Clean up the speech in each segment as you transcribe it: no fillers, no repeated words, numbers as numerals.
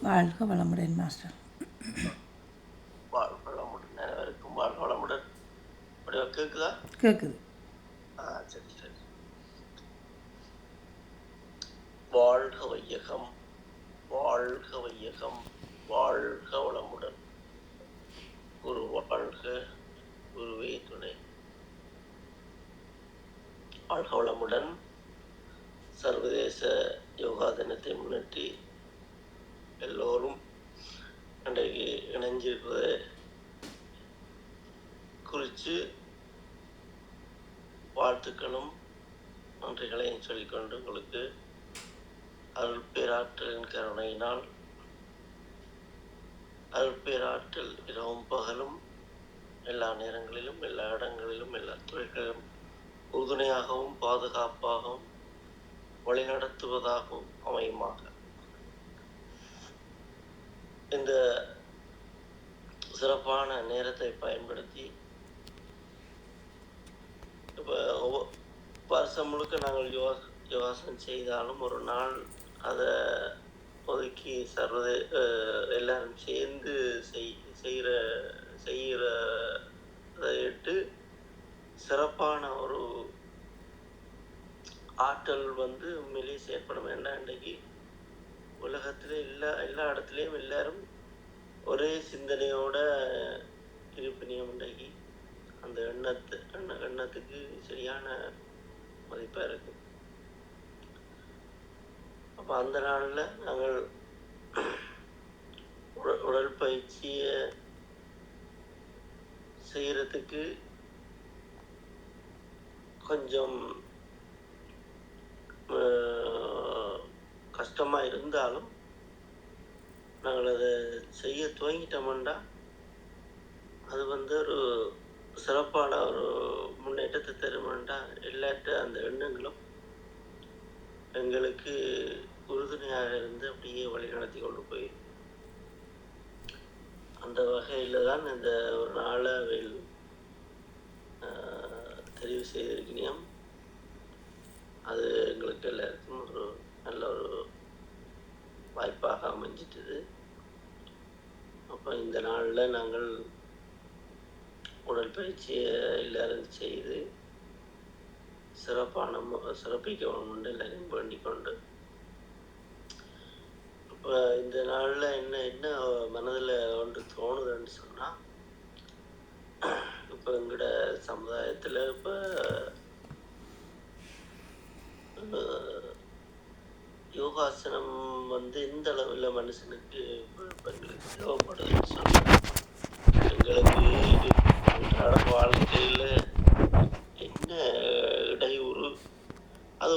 வாழ்க வளமுடன் மாஸ்டர். வாழ்க வளமுடன். அனைவருக்கும் வாழ்க வளமுடன். கேட்குதா? கேட்குது. சரி சரி. வாழ்க வையகம், வாழ்க வையகம், வாழ்க வளமுடன். குரு வாழ்க, குருவே துணை. வாழ்க வளமுடன். சர்வதேச யோகா தினத்தை முன்னிட்டு எல்லோரும் இன்றைக்கு இணைஞ்சிருப்பதை குறித்து வாழ்த்துக்களும் நன்றிகளையும் சொல்லிக்கொண்டு உங்களுக்கு அருள் பேராற்றலின் கருணையினால் அருள் பேராற்றல் இரவும் பகலும் எல்லா நேரங்களிலும் எல்லா இடங்களிலும் எல்லா துறைகளிலும் உறுதுணையாகவும் பாதுகாப்பாகவும் வழிநடத்துவதாகவும் அமையுமாக. இந்த சிறப்பான நேரத்தை பயன்படுத்தி இப்போ வருஷம் முழுக்க நாங்கள் யோகாசனம் செய்தாலும் ஒரு நாள் அதை ஒதுக்கி எல்லாரும் சேர்ந்து செய்கிறதையிட்டு சிறப்பான ஒரு ஆற்றல் உண்மையிலேயே செயற்படும். என்ன இன்றைக்கு உலகத்தில் எல்லா இடத்துலையும் எல்லாரும் ஒரே சிந்தனையோட இருப்பினியம் இன்றைக்கு அந்த எண்ணத்துக்கு சரியான மதிப்பாக இருக்கு. அப்போ அந்த நாளில் நாங்கள் உடற்பயிற்சியை செய்கிறதுக்கு கொஞ்சம் கஷ்டமாக இருந்தாலும் நாங்கள் அதை செய்ய துவங்கிட்டோம்னா அது ஒரு சிறப்பான ஒரு முன்னேற்றத்தை தருமெண்டா எல்லாட்ட அந்த எண்ணங்களும் எங்களுக்கு உறுதுணையாக இருந்து அப்படியே வழி நடத்தி கொண்டு போய் அந்த வகையில் தான் இந்த ஒரு நாளை தெரிவு செய்திருக்கிறோம். அது எங்களுக்கு எல்லாருக்கும் ஒரு நல்ல ஒரு வாய்ப்பாக அமைஞ்சிட்டது. அப்போ இந்த நாளில் நாங்கள் உடற்பயிற்சியை எல்லாரும் செய்து சிறப்பிக்க வேண்டும் எல்லாரையும் வேண்டிக் கொண்டு, இப்போ இந்த நாளில் என்ன மனதில் ஒன்று தோணுதுன்னு சொன்னால், இப்போ எங்களோட சமுதாயத்தில் இப்போ யோகாசனம் எந்த அளவில் மனுஷனுக்கு இப்போ எங்களுக்கு தேவைப்படுதுன்னு சொன்னால், எங்களுக்கு அன்றாட வாழ்க்கையில் என்ன இடையூறு அது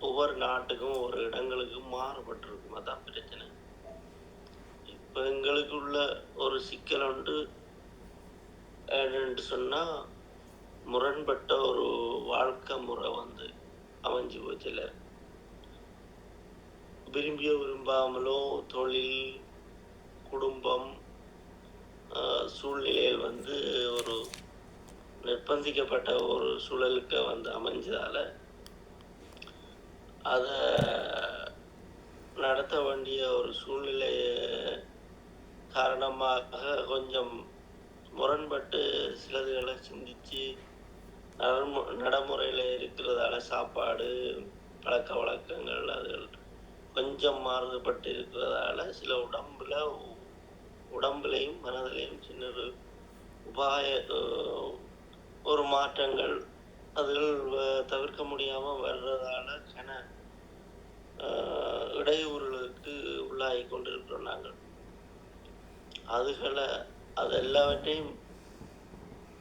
ஒவ்வொரு நாட்டுக்கும் ஒவ்வொரு இடங்களுக்கும் மாறுபட்டிருக்கும். அதான் பிரச்சனை. இப்போ எங்களுக்குள்ள ஒரு சிக்கல் உண்டு என்னன்னு சொன்னால், முரண்பட்ட ஒரு வாழ்க்கை முறை அமைஞ்சு போச்சுல. விரும்பியோ விரும்பாமலோ தொழில், குடும்பம், சூழ்நிலையில் ஒரு நிர்பந்திக்கப்பட்ட ஒரு சூழலுக்கு அமைஞ்சதால அதை நடத்த வேண்டிய ஒரு சூழ்நிலை காரணமாக கொஞ்சம் முரண்பட்டு சிலதுகளை சிந்திச்சு நடைமுறையில் இருக்கிறதால சாப்பாடு, பழக்க வழக்கங்கள் அதுகள் கொஞ்சம் மாறுபட்டு இருக்கிறதால சில உடம்புலையும் மனதிலையும் சின்ன ஒரு மாற்றங்கள் அதுகள் தவிர்க்க முடியாமல் வர்றதால இடையூறுகளுக்கு உள்ளாகி கொண்டிருக்கிறோம் நாங்கள். அது எல்லாவற்றையும்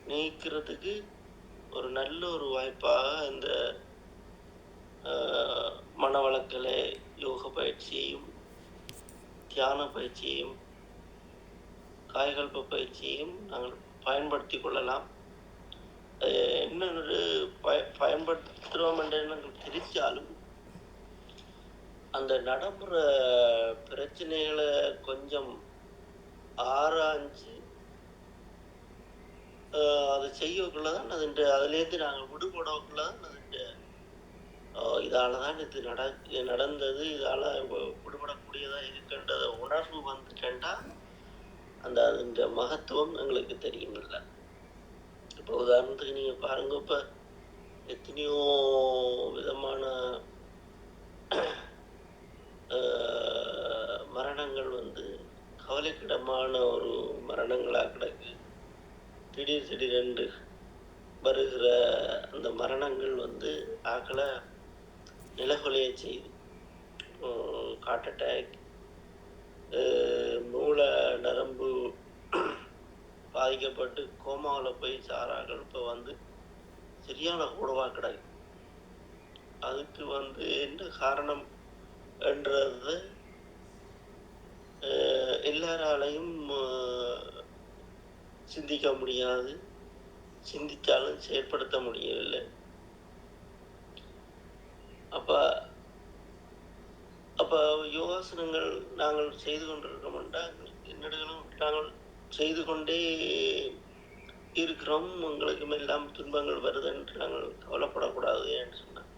நீக்கிறதுக்கு ஒரு நல்ல ஒரு வாய்ப்பாக இந்த மனவளக்கலை யோக பயிற்சியையும் தியான பயிற்சியையும் காயகல்ப பயிற்சியையும் நாங்கள் பயன்படுத்தி கொள்ளலாம். என்னென்று பயன்படுத்துகிறோம் என்று நாங்கள் தெரிஞ்சாலும் அந்த நடைமுறை பிரச்சனைகளை கொஞ்சம் ஆராய்ஞ்சு அதை செய்யக்குள்ளதான் அதுலேருந்து நாங்கள் விடுபடக்குள்ளதான் அதுக்கு இதால தான் இது நடந்தது, இதால விடுபடக்கூடியதா இருக்கின்ற உணர்வு வந்துட்டேன்டா அந்த மகத்துவம் எங்களுக்கு தெரியுமில்ல. இப்போ உதாரணத்துக்கு நீங்க பாருங்க, இப்ப எத்தனையோ விதமான மரணங்கள் வந்து கவலைக்கிடமான ஒரு மரணங்களா கிடக்கு. திடீரென்று வருகிற அந்த மரணங்கள் வந்து ஆக்களை நிலகுலைய செய்யுது. ஹார்ட் அட்டாக், மூளை நரம்பு பாதிக்கப்பட்டு கோமாவில் போய் சாரார்கள் இப்போ வந்து சரியான கூடவா கிடக்கு. அதுக்கு வந்து என்ன காரணம் என்றது எல்லாராலையும் சிந்திக்க முடியாது, சிந்தித்தாலும் செயற்படுத்த முடியவில்லை. அப்போ யோகாசனங்கள் நாங்கள் செய்து கொண்டிருக்கோம்னா என்னிடங்களும் நாங்கள் செய்து கொண்டே இருக்கிறோம். உங்களுக்கு எல்லாம் துன்பங்கள் வருது என்று நாங்கள் கவலைப்படக்கூடாது என்று சொன்னார்.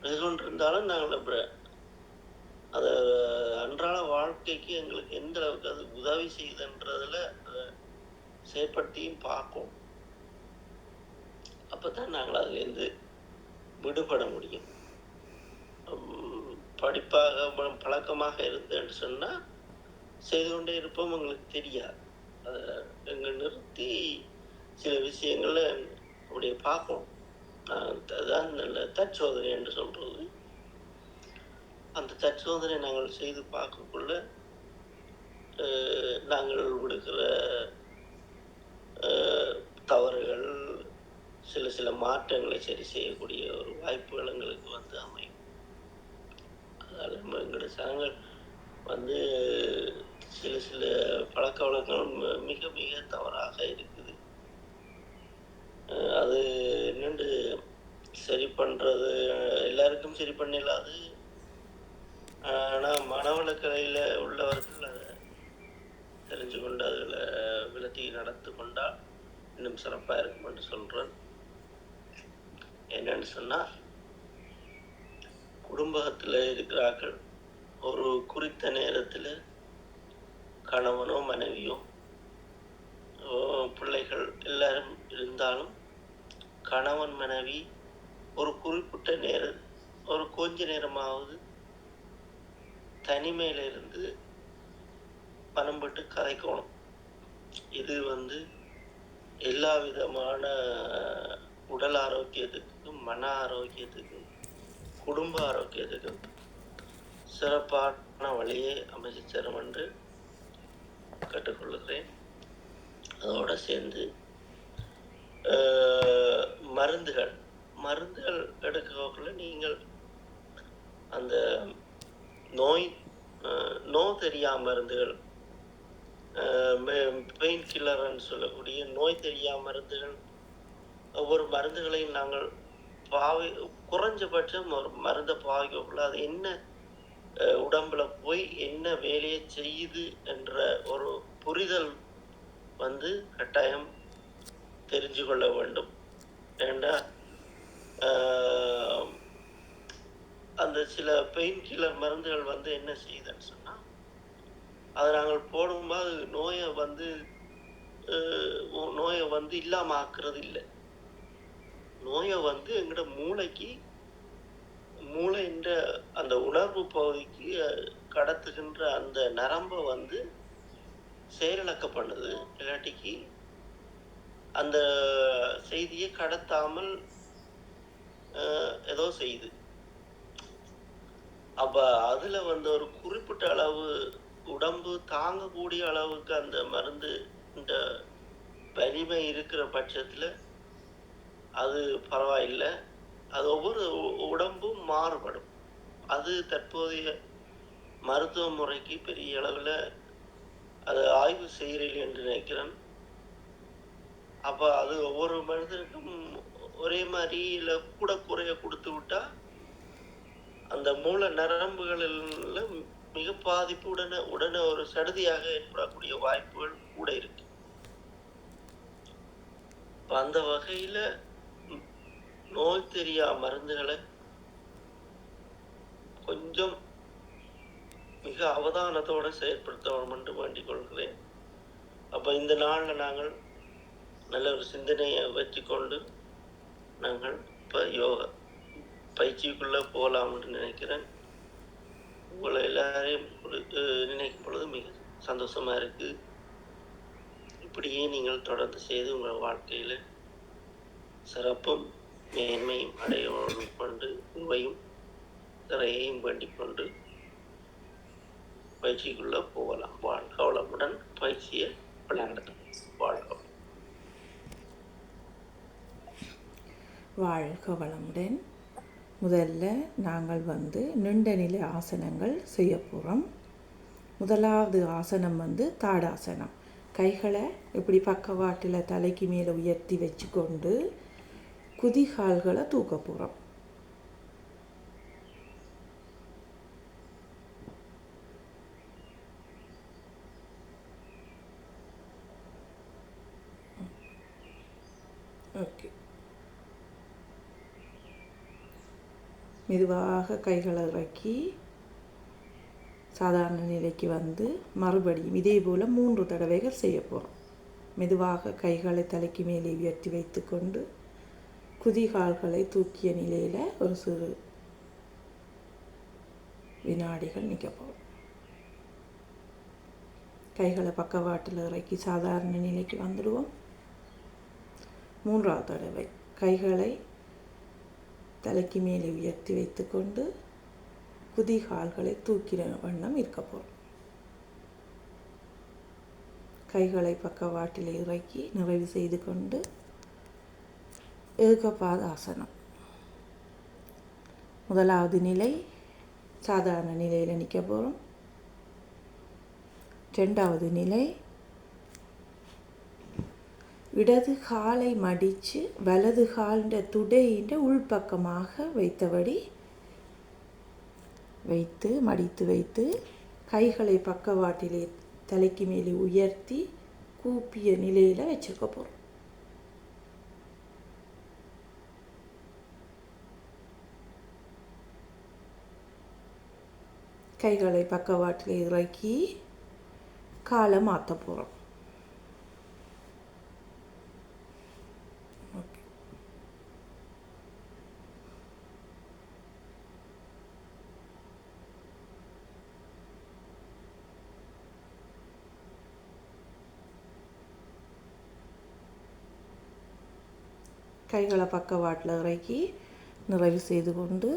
செய்து கொண்டிருந்தாலும் நாங்கள் அதை அன்றாட வாழ்க்கைக்கு எங்களுக்கு எந்த அளவுக்கு அது உதவி செய்யுதுன்றதுல அதை செயற்படுத்தியும் பார்ப்போம். அப்போதான் நாங்கள் அதுலேருந்து விடுபட முடியும். படிப்பாக பழக்கமாக இருந்தேன்னு சொன்னால் செய்து கொண்டே இருப்போம், உங்களுக்கு தெரியாது. அதை எங்கே நிறுத்தி சில விஷயங்களை அப்படியே பார்ப்போம். அதுதான் நல்ல தற்சோதனை என்று சொல்கிறது. அந்த தற்சோதனை நாங்கள் செய்து பார்க்கக்குள்ள நாங்கள் விடுக்கிற தவறுகள், சில மாற்றங்களை சரி செய்யக்கூடிய ஒரு வாய்ப்புகள் எங்களுக்கு வந்து அமையும். அதால் எங்களோட சனங்கள் வந்து சில பழக்க வழக்கங்கள் மிக மிக தவறாக இருக்குது. அது என்னென்று சரி பண்ணுறது எல்லாருக்கும் சரி பண்ணிடலாது. ஆனால் மனவளக்கலையில் உள்ளவர்கள் அதை தெரிஞ்சு கொண்டு அதில் விலத்தி நடத்து கொண்டால் இன்னும் சிறப்பாக இருக்கும் என்று சொல்கிறேன். என்னன்னு சொன்னால், குடும்பத்தில் இருக்கிறார்கள் ஒரு குறித்த நேரத்தில் கணவனோ மனைவியோ பிள்ளைகள் எல்லாரும் இருந்தாலும் கணவன் மனைவி ஒரு குறிப்பிட்ட நேரம் ஒரு கொஞ்ச நேரமாவது தனிமையில இருந்து பணம் போட்டு கதைக்கணும். இது வந்து எல்லா விதமான உடல் ஆரோக்கியத்துக்கும் மன ஆரோக்கியத்துக்கும் குடும்ப ஆரோக்கியத்துக்கும் சிறப்பான வழியை அமைச்சு தரும் என்று கேட்டுக்கொள்கிறேன். அதோடு சேர்ந்து மருந்துகள் எடுக்கக்குள்ள நீங்கள் அந்த நோய் தெரியா மருந்துகள், பெயின் கில்லர்ன்னு சொல்லக்கூடிய நோய் தெரியா மருந்துகள், ஒவ்வொரு மருந்துகளையும் நாங்கள் குறைஞ்சபட்சம் ஒரு மருந்தை பாவிக்கக்குள்ள அது என்ன உடம்புல போய் என்ன வேலையை செய்யுது என்ற ஒரு புரிதல் வந்து கட்டாயம் தெரிஞ்சு கொள்ள வேண்டும். ஏண்டா அந்த சில பெயின் கில்லர் மருந்துகள் வந்து என்ன செய்யுதுன்னு சொன்னால், அதை நாங்கள் போடும்போது நோயை வந்து இல்லாமல் ஆக்குறது இல்லை. நோயை வந்து எங்களோட மூளைன்ற அந்த உணர்வு பகுதிக்கு கடத்துகின்ற அந்த நரம்பை வந்து செயலிழக்க பண்ணுது. இல்லாட்டிக்கு அந்த செய்தியை கடத்தாமல் ஏதோ செய்யுது. அப்போ அதில் வந்து ஒரு குறிப்பிட்ட அளவு உடம்பு தாங்கக்கூடிய அளவுக்கு அந்த மருந்து இந்த வலிமை இருக்கிற பட்சத்தில் அது பரவாயில்லை. அது ஒவ்வொரு உடம்பும் மாறுபடும். அது தற்போதைய மருத்துவ முறைக்கு பெரிய அளவில் அதை ஆய்வு செய்கிறீர்கள் என்று நினைக்கிறேன். அப்போ அது ஒவ்வொரு மனிதனுக்கும் ஒரே மாதிரி இல்லை கூட குறைய கொடுத்து விட்டா அந்த மூல நரம்புகளில் மிக பாதிப்பு உடனே ஒரு சடுதியாக ஏற்படக்கூடிய வாய்ப்புகள் கூட இருக்கு. அந்த வகையில் நோய் தெரியா மருந்துகளை கொஞ்சம் மிக அவதானத்தோடு செயற்படுத்த வேண்டும் என்று வேண்டிக் கொள்கிறேன். அப்போ இந்த நாளில் நாங்கள் நல்ல ஒரு சிந்தனையை வச்சுக்கொண்டு நாங்கள் இப்போ யோகா பயிற்சிக்குள்ளே போகலாம் என்று நினைக்கிறேன். உங்களை எல்லாரையும் நினைக்கும் பொழுது மிக சந்தோஷமாக இருக்குது. இப்படியே நீங்கள் தொடர்ந்து செய்து உங்கள் வாழ்க்கையில் சிறப்பும் மேன்மையும் அடைய கொண்டு உண்மையும் திரையையும் வேண்டிக் கொண்டு பயிற்சிக்குள்ளே போகலாம். வாழ்க வளமுடன். பயிற்சியை வழிநடத்தும். வாழ்க வாழ்க வளமுடன். முதல்ல நாங்கள் நீண்ட நிலை ஆசனங்கள் செய்ய போகிறோம். முதலாவது ஆசனம் தாடாசனம். கைகளை இப்படி பக்கவாட்டில் தலைக்கு மேலே உயர்த்தி வச்சுக்கொண்டு குதிகால்களை தூக்க போகிறோம். ஓகே, மெதுவாக கைகளை இறக்கி சாதாரண நிலைக்கு மறுபடியும் இதே போல் 3 தடவைகள் செய்ய போகிறோம். மெதுவாக கைகளை தலைக்கு மேலே உயர்த்தி வைத்து கொண்டு குதிகால்களை தூக்கிய நிலையில் ஒரு சிறு வினாடிகள் நிற்க போகிறோம். கைகளை பக்கவாட்டில் இறக்கி சாதாரண நிலைக்கு வந்துடுவோம். 3வது தடவை கைகளை தலைக்கு மேலே உயர்த்தி வைத்து கொண்டு குதிகால்களை தூக்கிற வண்ணம் இருக்க போகிறோம். கைகளை பக்கவாட்டில் இறக்கி நிறைவு செய்து கொண்டு ஏகபாதாசனம். முதலாவது நிலை சாதாரண நிலையில் நிற்க போகிறோம். 2வது நிலை இடது காலை மடித்து வலது காலிൻ്റെ துடையின் உள்பக்கமாக வைத்தபடி மடித்து வைத்து கைகளை பக்கவாட்டிலே தலைக்கு மேலே உயர்த்தி கூப்பிய நிலையில் வச்சுருக்க போகிறோம். கைகளை பக்கவாட்டில் இறக்கி காலை மாற்ற போகிறோம். கைகளை பக்கவாட்டில் இறக்கி நிறைவு செய்து கொண்டு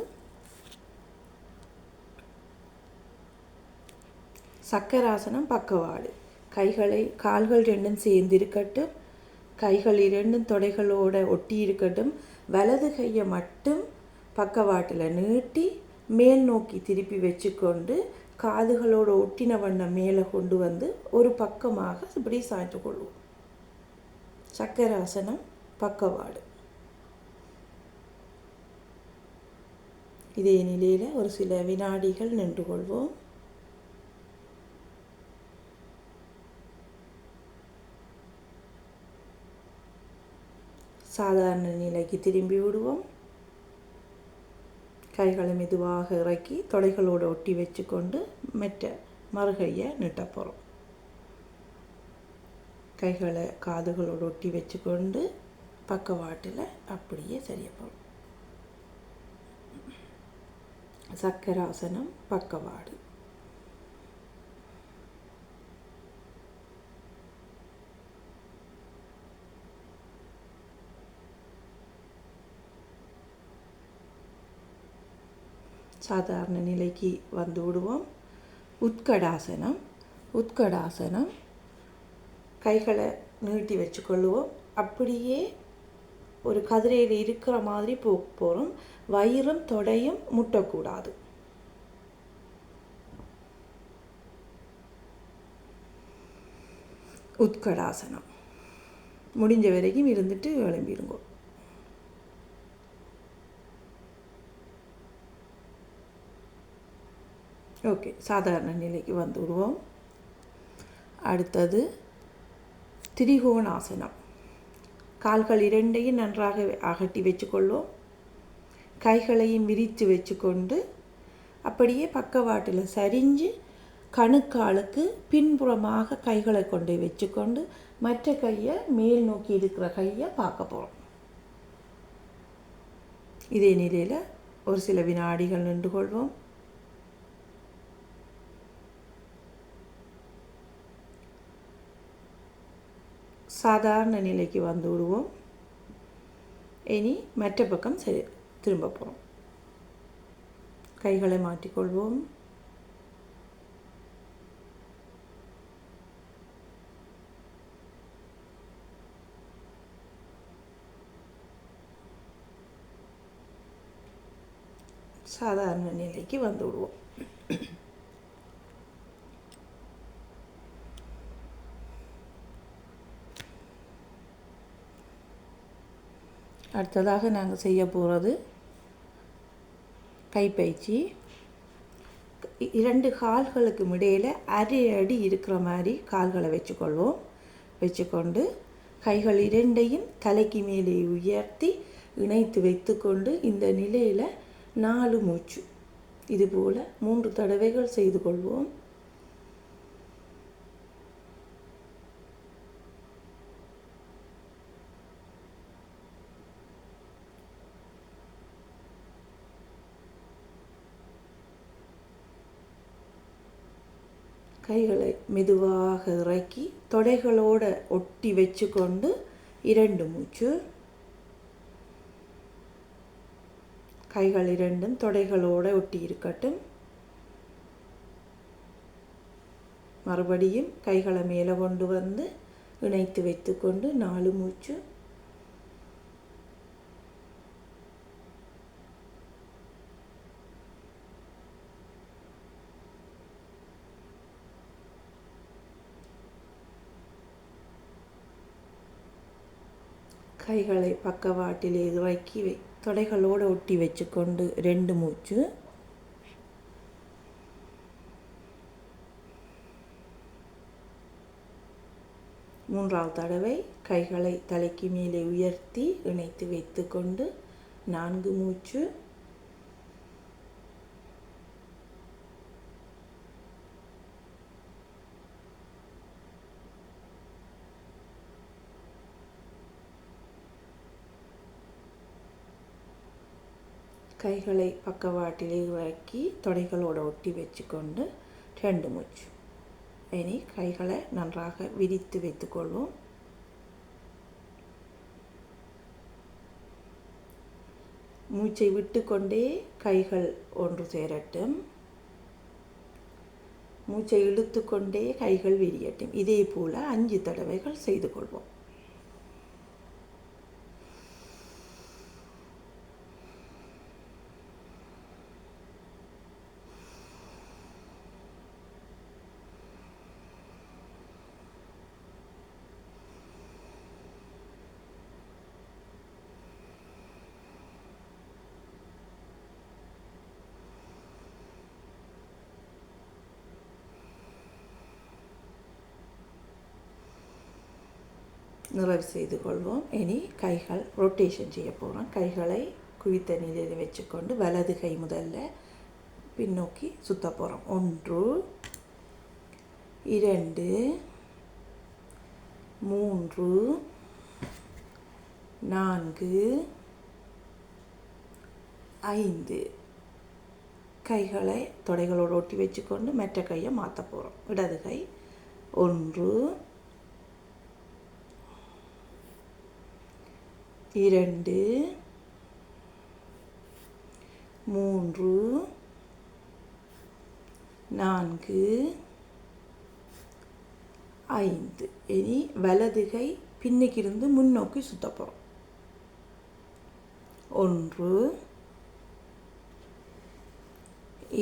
சக்கராசனம் பக்கவாடு. கால்கள் 2 சேர்ந்து இருக்கட்டும். கைகள் 2 தொடைகளோடு ஒட்டி இருக்கட்டும். வலது கையை மட்டும் பக்கவாட்டில் நீட்டி மேல் நோக்கி திருப்பி வச்சுக்கொண்டு காதுகளோடு ஒட்டின வண்ணம் மேலே கொண்டு ஒரு பக்கமாக இப்படி சாய்த்து கொள்வோம். சக்கராசனம் பக்கவாடு. இதே நிலையில் ஒரு சில வினாடிகள் நின்று கொள்வோம். சாதாரண நிலைக்கு திரும்பி விடுவோம். கைகளை மெதுவாக இறக்கி தொடைகளோடு ஒட்டி வச்சுக்கொண்டு மறுகையை நீட்ட போகிறோம். கைகளை காதுகளோடு ஒட்டி வச்சுக்கொண்டு பக்கவாட்டில் அப்படியே செய்ய போகிறோம். சக்கராசனம் பக்கவாடு. சாதாரண நிலைக்கு வந்து விடுவோம். உட்கடாசனம் கைகளை நீட்டி வச்சுக்கொள்ளுவோம். அப்படியே ஒரு கதிரையில் இருக்கிற மாதிரி போகிறோம். வயிறும் தொடையும் முட்டக்கூடாது. உட்கடாசனம் முடிஞ்ச வரைக்கும் இருந்துட்டு எழும்பிடுங்க. ஓகே, சாதாரண நிலைக்கு வந்து விடுவோம். அடுத்தது திரிகோணாசனம். கால்கள் 2ஐயும் நன்றாக அகட்டி வச்சுக்கொள்வோம். கைகளையும் விரித்து வச்சுக்கொண்டு அப்படியே பக்கவாட்டில் சரிஞ்சு கணுக்காலுக்கு பின்புறமாக கைகளை கொண்டு வச்சுக்கொண்டு மற்ற கையை மேல் நோக்கி இருக்கிற கையை பார்க்க போகிறோம். இதே நிலையில் ஒரு சில வினாடிகள் நின்று கொள்வோம். சாதாரண நிலைக்கு வந்து விடுவோம். இனி மற்ற பக்கம் சரி திரும்ப போகிறோம். கைகளை மாற்றிக்கொள்வோம். சாதாரண நிலைக்கு வந்து விடுவோம். அடுத்ததாக நாங்கள் செய்ய போகிறது கைப்பயிற்சி. 2 கால்களுக்கு இடையில் அரை அடி இருக்கிற மாதிரி கால்களை வச்சுக்கொள்வோம். வச்சுக்கொண்டு கைகள் 2ஐயும் தலைக்கு மேலே உயர்த்தி இணைத்து வைத்துக்கொண்டு இந்த நிலையில் 4 மூச்சு இதுபோல் 3 தடவைகள் செய்து கொள்வோம். கைகளை மெதுவாக இறக்கி தொடைகளோடு ஒட்டி வச்சுக்கொண்டு 2 மூச்சு. கைகள் 2ம் தொடைகளோடு ஒட்டி இருக்கட்டும். மறுபடியும் கைகளை மேலே கொண்டு வந்து இணைத்து வைத்துக்கொண்டு 4 மூச்சு. கைகளை பக்கவாட்டிலே இறக்கி தொடைகளோடு ஒட்டி வச்சுக்கொண்டு 2 மூச்சு. மூன்றாவது தடவை கைகளை தலைக்கு மேலே உயர்த்தி இணைத்து வைத்துக்கொண்டு 4 மூச்சு. கைகளை பக்கவாட்டிலே இறக்கி தொடைகளோடு ஒட்டி வச்சுக்கொண்டு 2 மூச்சு. இனி கைகளை நன்றாக விரித்து வைத்துக்கொள்வோம். மூச்சை விட்டுக்கொண்டே கைகள் ஒன்று சேரட்டும். மூச்சை இழுத்து கொண்டே கைகள் விரியட்டும். இதே போல் 5 தடவைகள் செய்து கொள்வோம். நிறைவு செய்து கொள்வோம். இனி கைகள் ரொட்டேஷன் செய்ய போகிறோம். கைகளை குவித்த நிலையில் வச்சுக்கொண்டு வலது கை முதல்ல பின்னோக்கி சுத்த போகிறோம். 1 2 3 4 5. கைகளை தொடைகளோடு ஒட்டி வச்சுக்கொண்டு மற்ற கையை மாற்ற போகிறோம். இடது கை 1 2 3 4 5. இனி வலது கை பின்னுக்கிருந்து முன்னோக்கி சுத்த போகிறோம். 1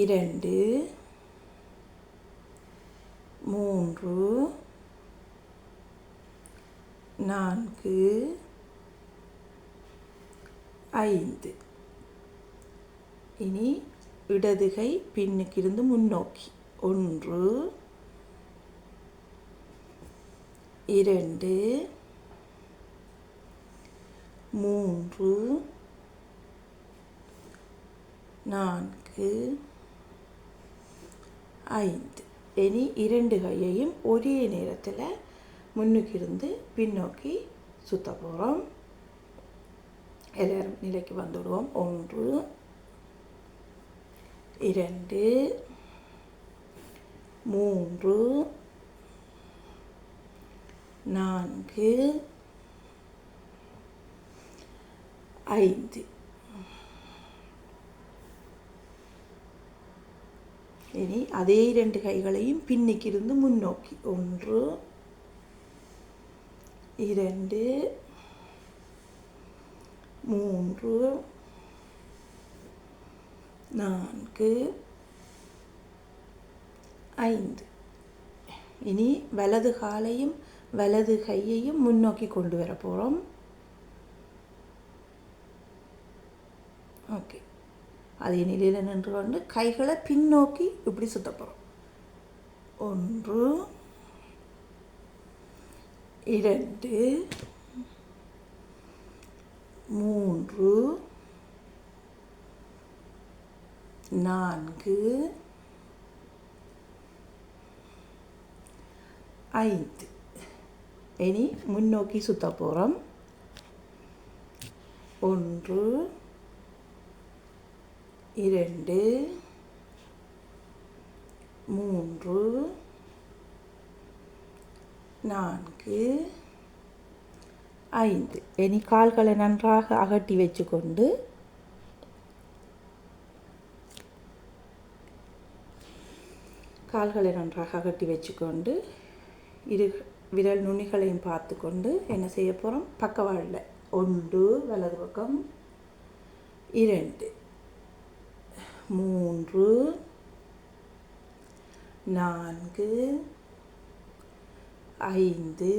2 3 4 5. இனி இடது கை பின்னுக்கிருந்து முன்னோக்கி 1 2 3 4 5. இனி 2 கையையும் ஒரே நேரத்தில் முன்னுக்கு இருந்து பின்னோக்கி சுத்த போகிறோம். எல்லாரும் நிலைக்கு வந்துவிடுவோம். 1 2 3 4 5. இனி அதே 2 கைகளையும் பின்னுக்கு இருந்து முன்னோக்கி 1 2 3 4 5. இனி வலது காலையும் வலது கையையும் முன்னோக்கி கொண்டு வர போகிறோம். ஓகே, அதே நிலையில் நின்று கொண்டு கைகளை பின்னோக்கி இப்படி சுத்த போகிறோம். 1 2 3 4 5. இனி முன்னோக்கி சுத்த போகிறோம். 1 2 3 4 5. இனி கால்களை நன்றாக அகட்டி வச்சுக்கொண்டு இரு விரல் நுனிகளையும் பார்த்து கொண்டு என்ன செய்ய போகிறோம்? பக்கவாடில் 1 வலது பக்கம், 2 3 4 5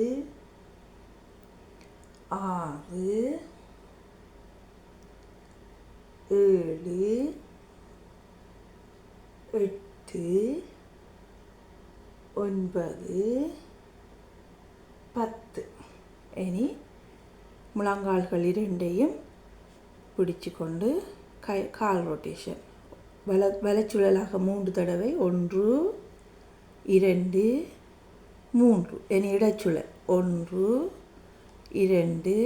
6 7 8 9 10. இனி முழங்கால்கள் இரண்டையும் பிடிச்சு கொண்டு கால் ரொட்டேஷன் வலச்சுழலாக 3 தடவை 1 2 3. இனி இடச்சுழல் 1 2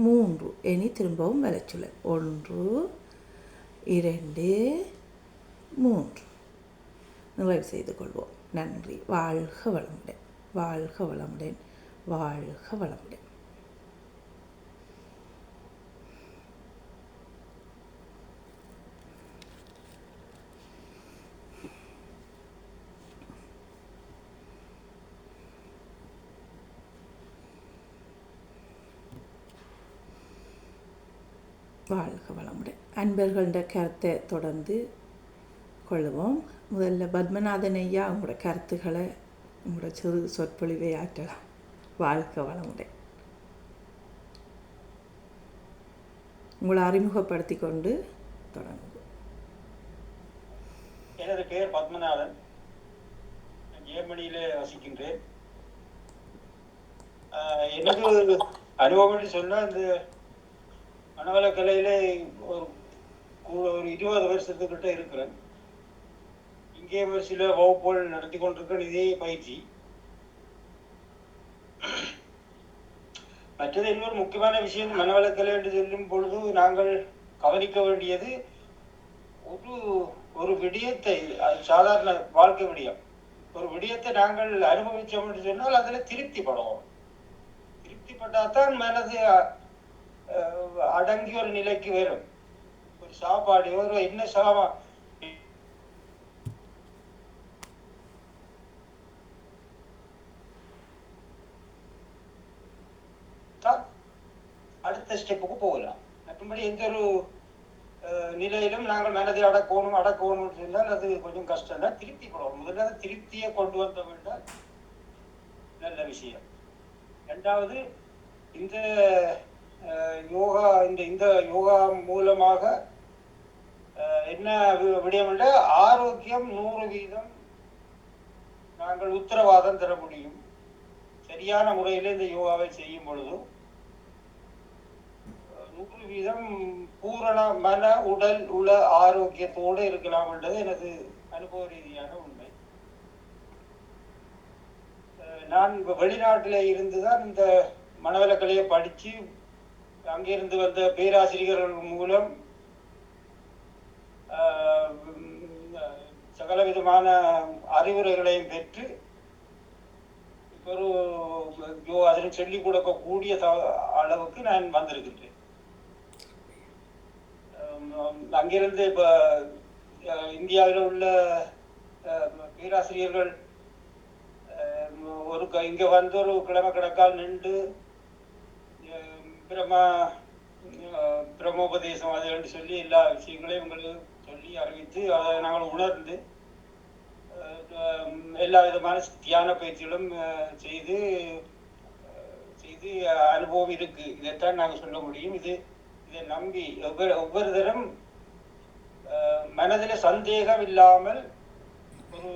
3. இனி திரும்பவும் வலச்சுழல் 1 2 3. நிறைவு செய்து கொள்வோம். நன்றி. வாழ்க வளமுடன். வாழ்க வளமுடன். வாழ்க வளமுடன். வாழ்க வளமுடன். அன்பர்கள்ட கருத்தை தொடர்ந்து கொள்ளுவோம். முதல்ல பத்மநாதன் ஐயா உங்களோட கருத்துக்களை உங்களோட சிறு சொற்பொழிவை ஆற்றலாம். வாழ்க வளமுடன். உங்களை அறிமுகப்படுத்தி கொண்டு தொடங்குவோம். எனது பெயர் பத்மநாதன். ஜெர்மனியிலே வசிக்கின்றேன். எனது அனுபவம் சொன்னால் இந்த மனவள கலையிலே ஒரு 20 வருஷத்துக்கிட்ட இருக்கிறேன். இங்கே ஒரு சில வகுப்புகள் நடத்தி கொண்டிருக்கிற இதே பயிற்சி. மற்றது இன்னொரு முக்கியமான விஷயம், மனவளக்கலை என்று சொல்லும் பொழுது நாங்கள் கவனிக்க வேண்டியது ஒரு விடயத்தை, அது சாதாரண வாழ்க்கை விடயம், ஒரு விடயத்தை நாங்கள் அனுபவித்தோம் என்று சொன்னால் அதில் திருப்திப்படும். திருப்திப்பட்டால்தான் மனது அடங்கி ஒரு நிலைக்கு வரும். ஒரு சாப்பாடு ஒரு என்ன அடுத்த ஸ்டெப்புக்கு போகலாம். மற்றபடி எந்த ஒரு நிலையிலும் நாங்கள் மனதை அடக்கணும்னு சொன்னால் அது கொஞ்சம் கஷ்டம் தான். திருப்தி படுவோம். முதல்ல திருப்தியை கொண்டு வந்த வேண்டாம், நல்ல விஷயம். இரண்டாவது, இந்த யோகா மூலமாக என்ன விடயம் என்றால் ஆரோக்கியம் 100% நாங்கள் உத்தரவாதம் தர முடியும். சரியான முறையில் இந்த யோகாவை செய்யும் பொழுது 100% பூரண மன உடல் உள ஆரோக்கியத்தோடு இருக்கலாம் என்றது எனது அனுபவ ரீதியான உண்மை. நான் இப்போ வெளிநாட்டில் இருந்து தான் இந்த மனவளக்கலையை படித்து அங்கிருந்து வந்த பேராசிரியர்கள் மூலம் சகல விதமான அறிவுரைகளையும் பெற்று ஒரு அதனை சொல்லிக் கொடுக்கக்கூடிய அளவுக்கு நான் வந்திருக்கின்றேன். அங்கிருந்து இப்போ இந்தியாவில் உள்ள பேராசிரியர்கள் இங்கே வந்து ஒரு கிழமை கிடக்கால் நின்று பிரம்மோபதேசம் அது சொல்லி எல்லா விஷயங்களையும் உங்களுக்கு சொல்லி அறிவித்து அதை நாங்கள் உணர்ந்து எல்லா விதமான தியான பயிற்சிகளும் செய்து அனுபவம் இருக்கு. இதைத்தான் நாங்கள் சொல்ல முடியும். இதை நம்பி ஒவ்வொரு தரம் மனதில் சந்தேகம் இல்லாமல் ஒரு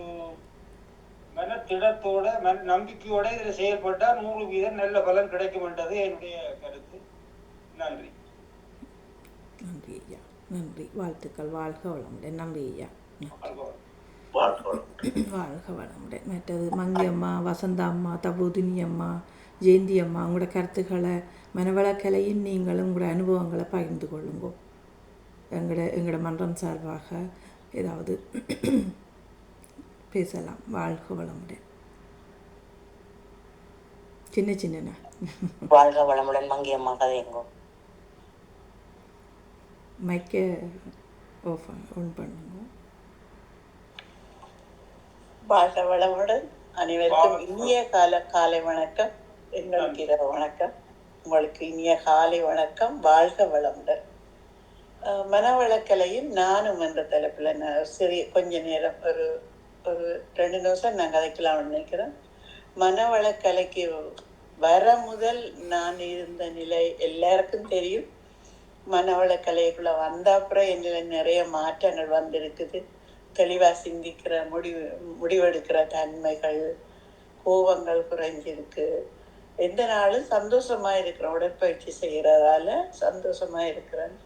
மனத்திடத்தோட நம்பிக்கையோட இதில் செயல்பட்டால் 100% நல்ல பலன் கிடைக்கும் என்றது என்னுடைய கருத்து. நன்றி. நன்றி ஐயா, நன்றி. வாழ்த்துக்கள். வாழ்க வளமுடன். நன்றி ஐயா. வாழ்க வளமுடன். மற்றது மங்கி அம்மா, வசந்தா அம்மா, தபோதினி அம்மா, ஜெயந்தி அம்மா, உங்களோட கருத்துக்களை மனவளக்கலையும் நீங்களும் உங்களோட அனுபவங்களை பகிர்ந்து கொள்ளுங்கோ. எங்களோட மன்றம் சார்பாக ஏதாவது பேசலாம். வாழ்க வளமுடன். சின்ன வாழ்க வளமுடன். மங்கி அம்மா கதைங்கோ. மைக்கை ஆன் பண்ணுங்க. வாழ்க வளமுடன். அனைவருக்கும் இனிய காலை வணக்கம். எங்களுக்கு இரவு வணக்கம். உங்களுக்கு இனிய காலை வணக்கம். வாழ்க வளமுடன். மனவளக்கலையும் நானும் என்ற தலைப்பில் நான் சிறிய கொஞ்ச நேரம் ஒரு 2 நிமிஷம் நான் கதைக்கலாம்னு நினைக்கிறேன். மனவளக்கலைக்கு வர முதல் நான் இருந்த நிலை எல்லாருக்கும் தெரியும். மனவளக்கலைக்குள்ள வந்த அப்புறம் என்னில் நிறைய மாற்றங்கள் வந்திருக்குது. தெளிவாக சிந்திக்கிற முடிவெடுக்கிற தன்மைகள், கோபங்கள் குறைஞ்சிருக்கு. எந்த நாளும் சந்தோஷமாக இருக்கிறேன். உடற்பயிற்சி செய்கிறதால சந்தோஷமாக இருக்கிறேன்.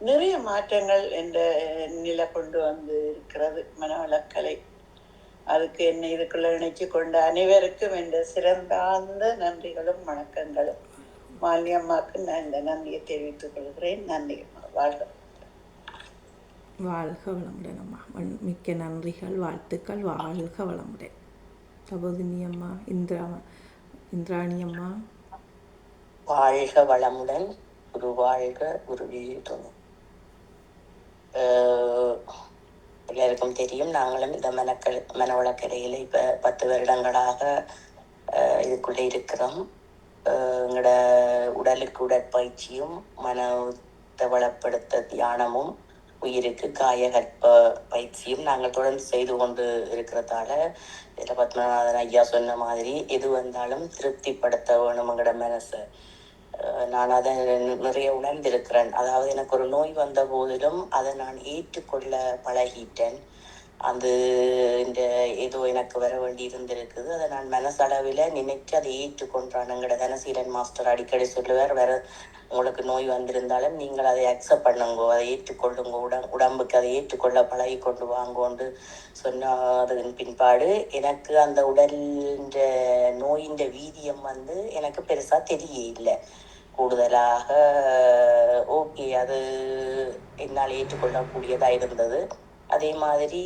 நிறைய மாற்றங்கள் என்ற நிலை கொண்டு வந்து இருக்கிறது மனவளக்கலை. அதுக்கு என்னை இதுக்குள்ள இணைச்சு கொண்ட அனைவருக்கும் என்ற சிறந்தார்ந்த நன்றிகளும் வணக்கங்களும். மாலினி அம்மாவுக்கு நான் இந்த நன்றியை தெரிவித்துக் கொள்கிறேன். நன்றி அம்மா. வாழ்க வாழ்க வளமுடன் அம்மா. மிக்க நன்றிகள், வாழ்த்துக்கள். வாழ்க வளமுடன். தபோதினி அம்மா, இந்திராணி அம்மா. வாழ்க வளமுடன். குரு வாழ்க, குருவே துணை. எல்லாருக்கும் தெரியும், நாங்களும் இந்த மனவளக்கலையில் இப்போ 10 வருடங்களாக இதுக்குள்ளே இருக்கிறோம். எங்களோட உடலுக்கு உடற்பயிற்சியும் மனத்தை வளப்படுத்த தியானமும் உயிருக்கு காயகற்ப பயிற்சியும் நாங்கள் தொடர்ந்து செய்து கொண்டு இருக்கிறதால இதில் பத்மநாதன் ஐயா சொன்ன மாதிரி எது வந்தாலும் திருப்திப்படுத்த வேணும் எங்களோட மனசை. நான் அதை நிறைய உணர்ந்திருக்கிறேன். அதாவது எனக்கு ஒரு நோய் வந்த போதிலும் அதை நான் ஏற்றுக்கொள்ள பழகிட்டேன். அது இந்த ஏதோ எனக்கு வர வேண்டி இருந்திருக்குது. அதை நான் மனசளவில் நினைச்சு அதை ஏற்றுக்கொண்டான். எங்களோட தனசீலன் மாஸ்டர் அடிக்கடி சொல்லுவார், வேற உங்களுக்கு நோய் வந்திருந்தாலும் நீங்கள் அதை அக்செப்ட் பண்ணுங்கோ, அதை ஏற்றுக்கொள்ளுங்கோ, உடம்புக்கு அதை ஏற்றுக்கொள்ள பழகி கொண்டு வாங்கோன்னு சொன்னதன் பின்பாடு எனக்கு அந்த உடலின்ற நோயின் வீரியம் எனக்கு பெருசாக தெரிய இல்லை. கூடுதலாக ஓகே, அது என்னால் ஏற்றுக்கொள்ளக்கூடியதாக இருந்தது. அதே மாதிரி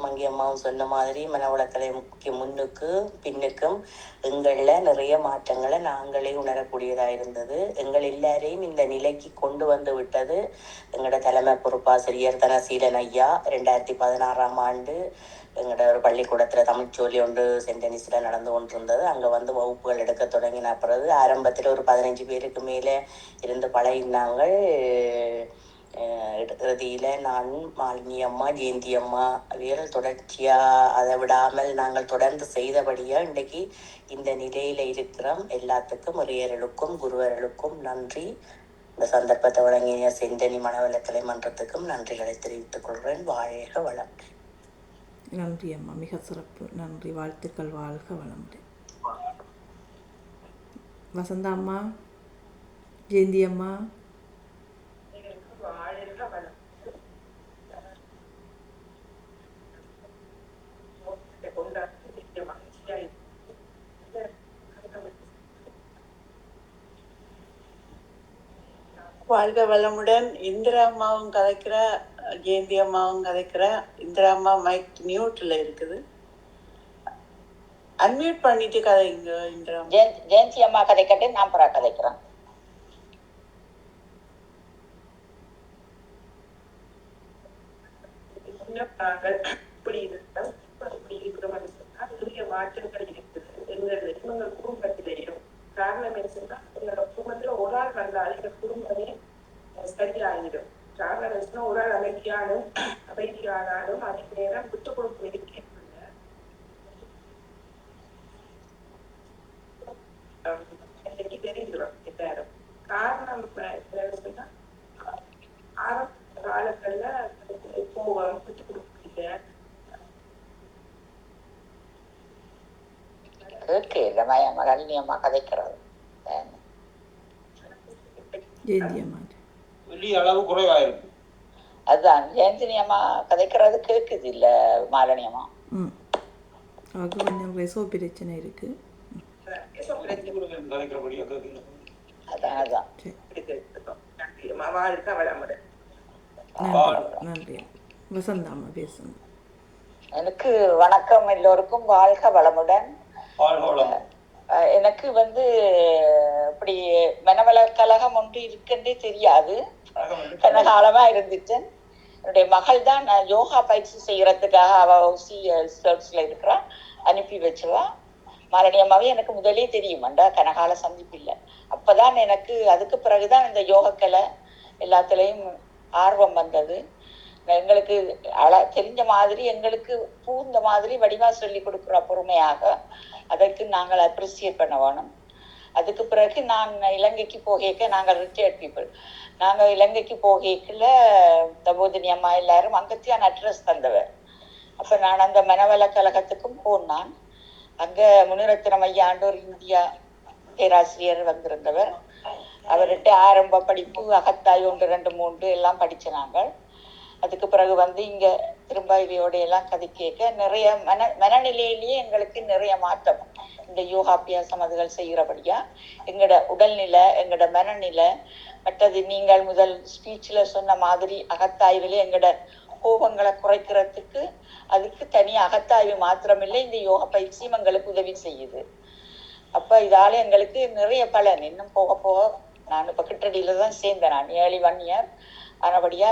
மங்கி அம்மாவும் சொன்ன மாதிரி மனவளக்கலை முன்னுக்கு பின்னுக்கும் எங்களில் நிறைய மாற்றங்களை நாங்களே உணரக்கூடியதாக இருந்தது. எங்கள் எல்லாரையும் இந்த நிலைக்கு கொண்டு வந்து விட்டது எங்களோட தலைமை பொறுப்பாசிரியர் தனசீலன் ஐயா. 2016ஆம் ஆண்டு எங்களோட ஒரு பள்ளிக்கூடத்தில் தமிழ்ச்சோலி ஒன்று சென்டனிஸில் நடந்து கொண்டிருந்தது. அங்கே வகுப்புகள் எடுக்க தொடங்கின பிறகு ஆரம்பத்தில் ஒரு 15 பேருக்கு மேலே இருந்து பழகினாங்கள். இறுதியில் நான், மாலினி அம்மா, ஜெயந்தி அம்மா அவைகள் தொடர்ச்சியாக அதை விடாமல் நாங்கள் தொடர்ந்து செய்தபடியாக இன்றைக்கு இந்த நிலையில் இருக்கிறோம். எல்லாத்துக்கும் இறையர்களுக்கும் குருவர்களுக்கும் நன்றி. இந்த சந்தர்ப்பத்தை வழங்கிய செந்தனி மனவளக்கலை மன்றத்துக்கும் நன்றிகளை தெரிவித்துக் கொள்கிறேன். வாழ்க வளம். நன்றி அம்மா, மிக சிறப்பு. நன்றி, வாழ்த்துக்கள். வாழ்க வளமுடன். வசந்தா அம்மா, ஜெயந்தி அம்மா. வாழ்க வளமுடன். இந்திரா அம்மாவும் கதைக்கிற, ஜெயந்தி அம்மாவும் கதைக்கிற. இந்திரா அம்மா மைக் மியூட்ல இருக்குது, அன்மியூட் பண்ணிட்டு கதைங்க. இந்திரா அம்மா. ஜெயந்தி அம்மா கதைக்கட்டு, நான் புறா கதைக்கிறேன். இப்படி இருந்தால் இப்படி இருக்கிறோம்னு சொன்னா நிறைய மாற்றங்கள் இருக்குது எங்கள் குடும்பத்திலேயும். காரணம் என்ன சொன்னா, எங்களோட குடும்பத்துல ஒரு ஆள் வந்தாலும் எங்க குடும்பமே சரியாயிடும். காரணம் என்ன சொன்னா, ஒரு ஆள் அமைதியானாலும் அதே நேரம் விட்டு கொடுப்பு இருக்கேன் தெரிஞ்சிடும் எல்லாரும். காரணம் என்னன்னு சொன்னா, ஆரம்ப காலங்கள்ல கோவம் விட்டு கொடுக்கல மகளினி அம்மா கதைக்கிறது வெளி அளவு குறைவா இருக்கு. அதுதான் ஜெயந்தினி அம்மா கதைக்கிறது கேக்குது இல்ல மாலினி அம்மா. கொஞ்சம் ரெசோ பிரச்சனை இருக்கு. அதான் அதான் நன்றி. வசந்தாமா பேசுங்க. எனக்கு வணக்கம் எல்லோருக்கும். வாழ்க வளமுடன். எனக்கு இப்படி மனவள கழகம் ஒன்று இருக்குன்றே தெரியாது. கனகாலமா இருந்துச்சு. என்னுடைய மகள் தான் யோகா பயிற்சி செய்யறதுக்காக அவ இருக்கிறா, அனுப்பி வச்சுவா. மாலினி அம்மாவே எனக்கு முதலே தெரியுமாண்டா, கனகால சந்திப்பு இல்லை. அப்பதான் எனக்கு அதுக்கு பிறகுதான் இந்த யோகக்கலை எல்லாத்துலேயும் ஆர்வம் வந்தது. எங்களுக்கு தெரிஞ்ச மாதிரி, எங்களுக்கு பூந்த மாதிரி வடிவா சொல்லி கொடுக்குற பொறுமையாக, அதற்கு நாங்கள் அப்ரிசியேட் பண்ண வேணும். அதுக்கு பிறகு நான் இலங்கைக்கு போகேக்க, நாங்கள் ரிட்டையர்ட் பீப்புள், நாங்கள் இலங்கைக்கு போகேக்கில் தபோதினி அம்மா எல்லாரும் அங்கத்தையான அட்ரஸ் தந்தவர். அப்போ நான் அந்த மனவள கழகத்துக்கும் போனான். அங்கே முனிரத்தினம் ஐயாண்டு ஒரு இந்தியா பேராசிரியர் வந்திருந்தவர். அவர்கிட்ட ஆரம்ப படிப்பு அகத்தாய் 1, 2, 3 எல்லாம் படிச்சு நாங்கள். அதுக்கு பிறகு இங்க திரும்ப இவையோட எல்லாம் கதை கேட்க நிறைய மனநிலையிலேயே எங்களுக்கு நிறைய மாற்றம். இந்த யோகாபியாசம் அதுகள் செய்கிறபடியா எங்களோட உடல்நிலை, எங்களோட மனநிலை, மற்றது நீங்கள் முதல் ஸ்பீச்ல சொன்ன மாதிரி அகத்தாய்விலே எங்களோட கோபங்களை குறைக்கிறதுக்கு அதுக்கு தனி அகத்தாய்வு மாத்திரமில்லை, இந்த யோகா பயிற்சியும் எங்களுக்கு உதவி செய்யுது. அப்ப இதால எங்களுக்கு நிறைய பலன். இன்னும் போக போக, நான் இப்ப கிட்டடியில தான் சேர்ந்தேன், நான் ஏர்லி 1 இயர் ஆனபடியா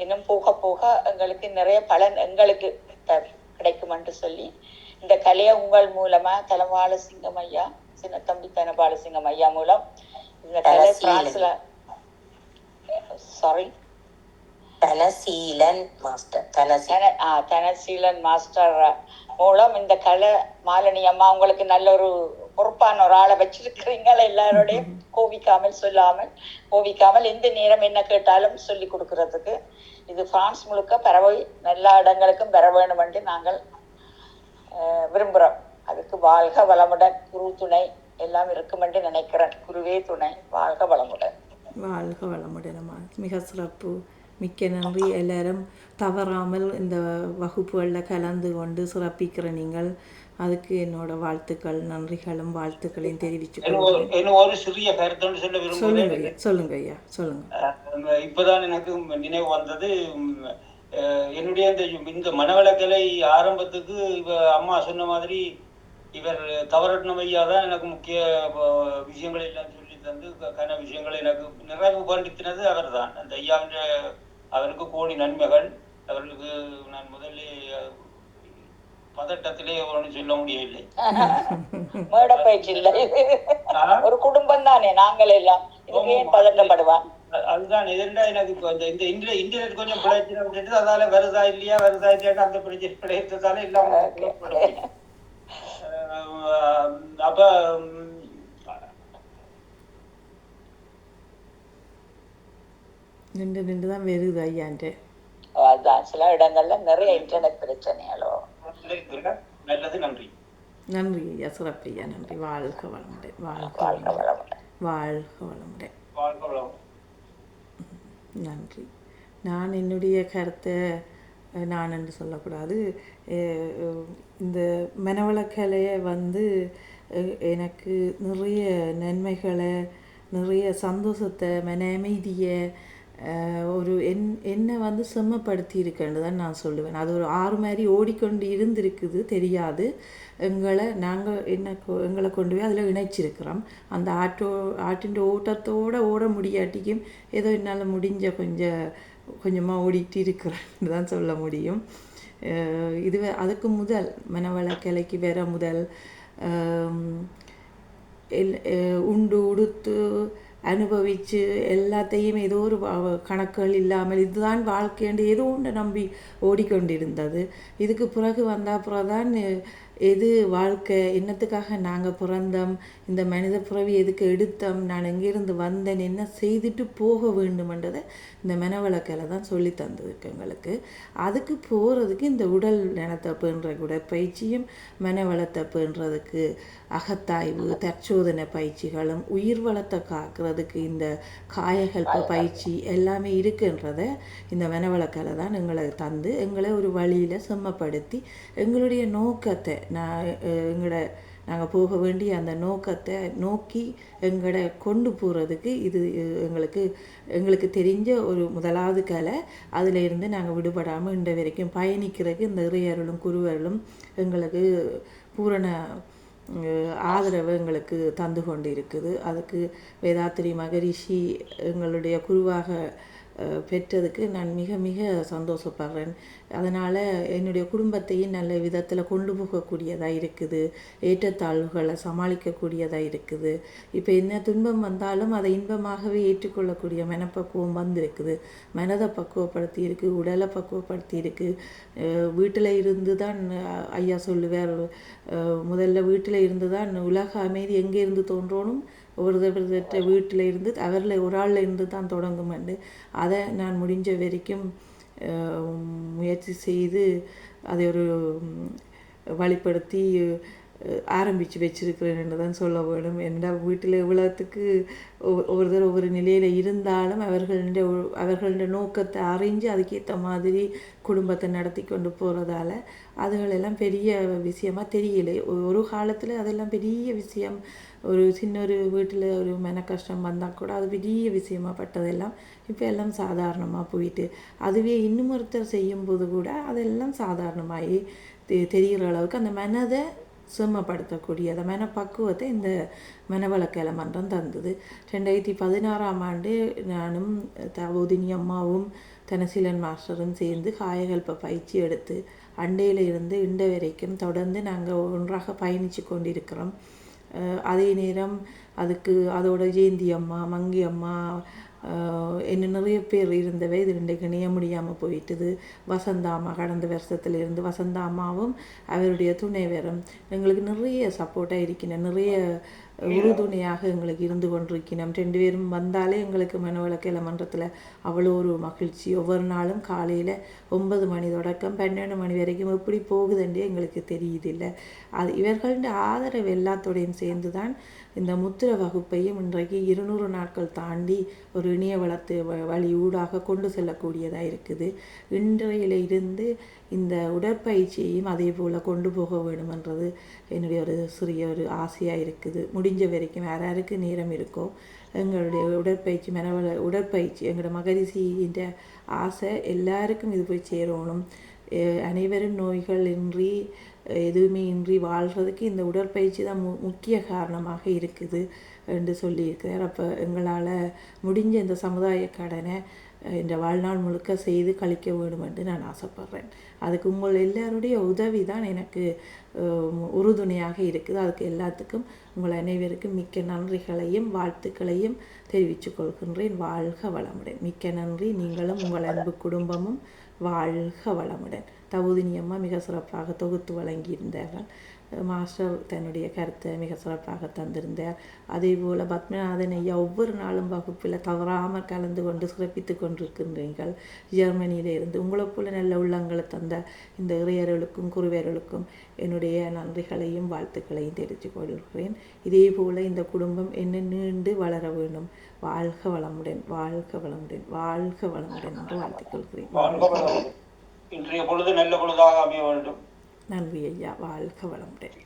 இன்னும் போக போக எங்களுக்கு நிறைய பலன் எங்களுக்கு கிடைக்கும் என்று சொல்லி இந்த கலையை உங்கள் மூலமா தனபாலசிங்கம் ஐயா, சின்ன தம்பி தனபாலசிங்கம் ஐயா மூலம் இந்த கலை பிரான்ஸ்ல தனசீலன் மாஸ்டர் மூலம் இந்த கலை மாலினி அம்மா உங்களுக்கு நல்ல ஒரு பொறுப்பான ஒரு ஆளை வச்சிருக்கிறீங்களா, எல்லாரோடையும் கோவிக்காமல் எந்த நேரம் என்ன கேட்டாலும் சொல்லி கொடுக்கறதுக்கு. இது பிரான்ஸ் முழுக்க பரவி எல்லா இடங்களுக்கும் பெற வேண்டும் என்று நாங்கள் விரும்புகிறோம். அதுக்கு வாழ்க வளமுடன், குரு துணை எல்லாம் இருக்கும் என்று நினைக்கிறேன். குருவே துணை. வாழ்க வளமுடன். வாழ்க வளமுடனம்மா. மிக சிறப்பு. மிக்க நன்றி. எல்லாரும் தவறாமல் இந்த வகுப்புகளில் கலந்து கொண்டு சிறப்பிக்கிற நீங்கள், அதுக்கு என்னோட வாழ்த்துக்கள், நன்றிகளும் வாழ்த்துக்களையும் தெரிவிச்சுக்கொள்கிறேன். ஒரு சிறிய கருத்து சொல்ல விரும்புகிறேன். சொல்லுங்க ஐயா, சொல்லுங்க. இப்பதான் எனக்கு நினைவு வந்தது. என்னுடைய இந்த மனவளக்கலை ஆரம்பத்துக்கு அம்மா சொன்ன மாதிரி இவர் தவறட்னம் ஐயா தான் எனக்கு முக்கிய விஷயங்கள் எல்லாம் சொல்லி தந்து கன விஷயங்களை எனக்கு நிறைவு பண்டித்தினது அவர் தான். அந்த ஐயாவின் அவருக்கு கோடி நன்மைகள். அவர்களுக்கு நான் முதல்ல பதட்டத்திலே ஒன்றும் சொல்ல முடியவில்லை. மேடப்பயிற்சி இல்லை, ஒரு குடும்பம் தானே நாங்கள் எல்லாம், பதட்டப்படுவான். அதுதான் எதிர்டா எனக்கு இப்போ இந்த இன்டர்நெட் கொஞ்சம் பிரச்சனை விட்டுட்டு அதால வருதா இல்லையா அந்த பிரச்சனை கிடைத்ததால எல்லாம். அப்ப நின்று தான் வருது ஐயான்ட்டு. அதான் சில இடங்கள்ல நிறைய இன்டர்நெட் பிரச்சனைகளோ. நல்லது. நன்றி. நன்றி ஐயா, சிறப்பு ஐயா, நன்றி. வாழ்க வளமுடன். வாழ்க வளமுடன். நன்றி. நான் என்னுடைய கருத்தை நான் என்று சொல்லக்கூடாது. இந்த மனவளக்கலையை எனக்கு நிறைய நன்மைகளை நிறைய சந்தோஷத்தை, மன அமைதியை, ஒரு என்னை வந்து செம்மப்படுத்தி இருக்குன்னு தான் நான் சொல்லுவேன். அது ஒரு ஆறு மாதிரி ஓடிக்கொண்டு இருந்திருக்குது, தெரியாது. எங்களை கொண்டு போய் அதில் இணைச்சிருக்கிறோம். அந்த ஆட்டின் ஓட்டத்தோடு ஓட முடியாட்டிக்கும் ஏதோ என்னால் முடிஞ்ச கொஞ்சமாக ஓடிட்டு இருக்கிறேன்னு தான் சொல்ல முடியும். அதுக்கு முதல் மனவள கிளைக்கு வர முதல் உண்டு உடுத்து அனுபவித்து எல்லாத்தையும் ஏதோ ஒரு கணக்குகள் இல்லாமல் இதுதான் வாழ்க்கைன்னு ஏதோ ஒன்று நம்பி ஓடிக்கொண்டிருந்தது. இதுக்கு பிறகு தான் எது வாழ்க்கை, என்னத்துக்காக நாங்கள் பிறந்தோம், இந்த மனித பிறவி எதுக்கு எடுத்தோம், நான் எங்கேருந்து வந்தேன், என்ன செய்துட்டு போக வேண்டுமென்றதை இந்த மனவளக்கையில் தான் சொல்லி தந்ததுக்கு எங்களுக்கு. அதுக்கு போகிறதுக்கு இந்த உடல் நலத்தை பேணுற உடற்பயிற்சியும் மனவளத்தை பேணுறதுக்கு அகத்தாய்வு, தற்சோதனை பயிற்சிகளும், உயிர் வளத்தை காக்கிறதுக்கு இந்த காயகல்ப பயிற்சி எல்லாமே இருக்குன்றதை இந்த மனவளக்கையில் தான் எங்களை தந்து எங்களை ஒரு வழியில் செம்மப்படுத்தி எங்களுடைய நோக்கத்தை நாங்கள் போக வேண்டிய அந்த நோக்கத்தை நோக்கி எங்களை கொண்டு போகிறதுக்கு இது எங்களுக்கு தெரிஞ்ச ஒரு முதலாவது கலை. அதில் இருந்து நாங்கள் விடுபடாமல் இன்ற வரைக்கும் பயணிக்கிறதுக்கு இந்த இறையருளும் குருவருளும் எங்களுக்கு பூரண ஆதரவு எங்களுக்கு தந்து கொண்டு இருக்குது. அதுக்கு வேதாத்திரி மகரிஷி எங்களுடைய குருவாக பெற்றதுக்கு நான் மிக மிக சந்தோஷப்படுறேன். அதனால் என்னுடைய குடும்பத்தையும் நல்ல விதத்தில் கொண்டு போகக்கூடியதாக இருக்குது, ஏற்றத்தாழ்வுகளை சமாளிக்கக்கூடியதாக இருக்குது. இப்போ என்ன துன்பம் வந்தாலும் அதை இன்பமாகவே ஏற்றுக்கொள்ளக்கூடிய மனப்பக்குவம் வந்திருக்குது. மனதை பக்குவப்படுத்தி இருக்குது, உடலை பக்குவப்படுத்தி இருக்குது. வீட்டில் இருந்து தான் ஐயா சொல்லுவார், முதல்ல வீட்டில் இருந்து தான் உலக அமைதி எங்கே இருந்து தோன்றணும், ஒருத்தர் வீட்டில் இருந்து அவரில் ஒரு ஆளில் இருந்து தான் தொடங்குமெண்டு அதை நான் முடிஞ்ச வரைக்கும் முயற்சி செய்து அதை ஒரு வழிப்படுத்தி ஆரம்பித்து வச்சிருக்கிறேன்னு தான் சொல்ல வேணும். என்ன வீட்டில் இவ்வளோத்துக்கு ஒவ்வொருத்தர் ஒவ்வொரு நிலையில் இருந்தாலும் அவர்களுடைய நோக்கத்தை அறிஞ்சு அதுக்கேற்ற மாதிரி குடும்பத்தை நடத்தி கொண்டு போகிறதால அதுகளெல்லாம் பெரிய விஷயமாக தெரியல. ஒரு காலத்தில் அதெல்லாம் பெரிய விஷயம். ஒரு சின்ன ஒரு வீட்டில் ஒரு மன கஷ்டம் வந்தால் கூட அது பெரிய விஷயமாக பட்டதெல்லாம் இப்போ எல்லாம் சாதாரணமாக போயிட்டு, அதுவே இன்னும் ஒருத்தர் செய்யும்போது கூட அதெல்லாம் சாதாரணமாகி தெரிகிற அளவுக்கு அந்த மனதை செம்மப்படுத்தக்கூடிய அந்த மனப்பக்குவத்தை இந்த மனவளக்கலை மன்றம் தந்தது. 2016 நானும் தபோதினி அம்மாவும் தனசீலன் மாஸ்டரும் சேர்ந்து காயகல்ப பயிற்சி எடுத்து அண்டையில் இருந்து இண்ட வரைக்கும் தொடர்ந்து நாங்கள் ஒன்றாக பயணித்து கொண்டிருக்கிறோம். அதே நேரம் அதோட ஜெயந்தி அம்மா, மங்கி அம்மா, இன்னும் நிறைய பேர் இருந்தவை. இது இன்றைக்கு இணைய முடியாமல் போயிட்டுது. வசந்தாம்மா கடந்த வருஷத்துல இருந்து வசந்தாம்மாவும் அவருடைய துணைவரும் எங்களுக்கு நிறைய சப்போர்ட்டாக இருக்கணும், நிறைய உறுதுணையாக எங்களுக்கு இருந்து கொண்டிருக்கணும். 2 பேரும் வந்தாலே எங்களுக்கு மனவளக்கலை மன்றத்தில் அவ்வளோ ஒரு மகிழ்ச்சி. ஒவ்வொரு நாளும் காலையில் 9 மணி தொடக்கம் 12 மணி வரைக்கும் எப்படி போகுதுன்றே எங்களுக்கு தெரியுதில்லை. இவர்களோட ஆதரவு எல்லாத்தோடையும் சேர்ந்து தான் இந்த முத்திர வகுப்பையும் இன்றைக்கு 200 நாட்கள் தாண்டி ஒரு இணைய வளர்த்து வழி ஊடாக கொண்டு செல்லக்கூடியதாக இருக்குது. இன்றையில இருந்து இந்த உடற்பயிற்சியையும் அதே போல் கொண்டு போக வேணுமென்றது என்னுடைய ஒரு சிறிய ஒரு ஆசையாக இருக்குது. முடிஞ்ச வரைக்கும் யாருக்கு நேரம் இருக்கோ எங்களுடைய உடற்பயிற்சி எங்களோட மகரிஷின்ற ஆசை எல்லாருக்கும் இது போய் சேரணும். அனைவரும் நோய்கள் இன்றி எதுவுமே இன்றி வாழ்கிறதுக்கு இந்த உடற்பயிற்சி தான் முக்கிய காரணமாக இருக்குது என்று சொல்லியிருக்கிறார். அப்போ எங்களால் முடிஞ்ச இந்த சமுதாய கடனை இந்த வாழ்நாள் முழுக்க செய்து கழிக்க வேண்டும் என்று நான் ஆசைப்பட்றேன். அதுக்கு உங்கள் எல்லாருடைய உதவி தான் எனக்கு உறுதுணையாக இருக்குது. அதுக்கு எல்லாத்துக்கும் உங்கள் அனைவருக்கும் மிக்க நன்றிகளையும் வாழ்த்துக்களையும் தெரிவித்துக் கொள்கின்றேன். வாழ்க வளமுடன். மிக்க நன்றி. நீங்களும் உங்கள் அன்பு குடும்பமும் வாழ்க வளமுடன். தபோதினி அம்மா மிக சிறப்பாக தொகுத்து வழங்கியிருந்தார்கள். மாஸ்டர் தன்னுடைய கருத்தை மிக சிறப்பாக தந்திருந்தார். அதே போல் பத்மநாதன் ஐயா ஒவ்வொரு நாளும் வகுப்பில் தவறாமல் கலந்து கொண்டு சிறப்பித்து கொண்டிருக்கின்றீர்கள். ஜெர்மனியிலிருந்து உங்களை போல நல்ல உள்ளங்களை தந்த இந்த இறையர்களுக்கும் குருவேர்களுக்கும் என்னுடைய நன்றிகளையும் வாழ்த்துக்களையும் தெரிவித்துக் கொள்கிறேன். இதே போல் இந்த குடும்பம் என்ன நீண்டு வளர வேண்டும். வாழ்க வளமுடன், வாழ்க வளமுடன், வாழ்க வளமுடன் என்று வாழ்த்திக் கொள்கிறேன். இன்றைய பொழுது நல்ல பொழுதாக அமைய வேண்டும். நன்றி ஐயா. வாழ்க வளமுடன்.